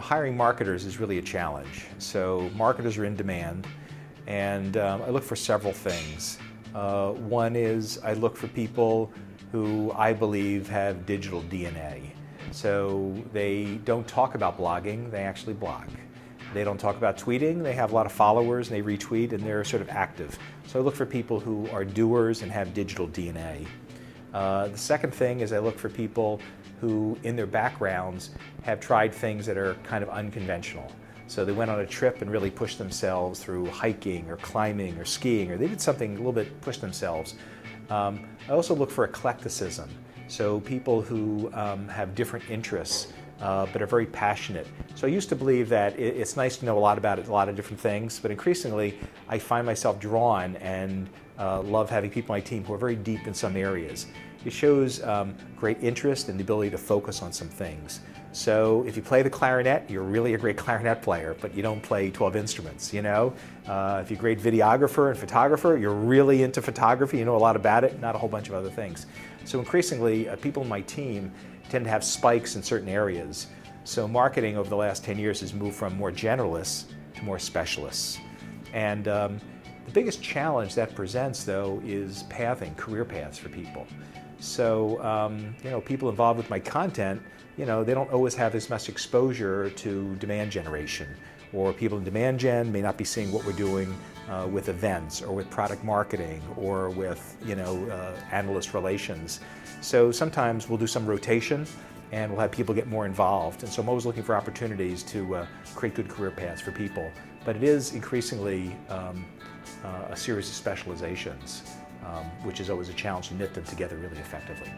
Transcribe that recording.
hiring marketers is really a challenge. So marketers are in demand, and I look for several things. One is I look for people who I believe have digital DNA. So they don't talk about blogging, they actually blog. They don't talk about tweeting, they have a lot of followers and they retweet and they're sort of active. So I look for people who are doers and have digital DNA. The second thing is I look for people who in their backgrounds have tried things that are kind of unconventional. So they went on a trip and really pushed themselves through hiking or climbing or skiing, or they did something a little bit, push themselves. I also look for eclecticism. So people who have different interests but are very passionate. So I used to believe that it's nice to know a lot about a lot of different things, but increasingly I find myself drawn and love having people on my team who are very deep in some areas. It shows great interest and the ability to focus on some things. So if you play the clarinet, you're really a great clarinet player, but you don't play 12 instruments, If you're a great videographer and photographer, you're really into photography, you know a lot about it, not a whole bunch of other things. So increasingly, people in my team tend to have spikes in certain areas. So marketing over the last 10 years has moved from more generalists to more specialists. And the biggest challenge that presents, though, is pathing, career paths for people. So, people involved with my content, they don't always have as much exposure to demand generation, or people in demand gen may not be seeing what we're doing with events or with product marketing or with, analyst relations. So sometimes we'll do some rotation and we'll have people get more involved. And so I'm always looking for opportunities to create good career paths for people. But it is increasingly a series of specializations, which is always a challenge to knit them together really effectively.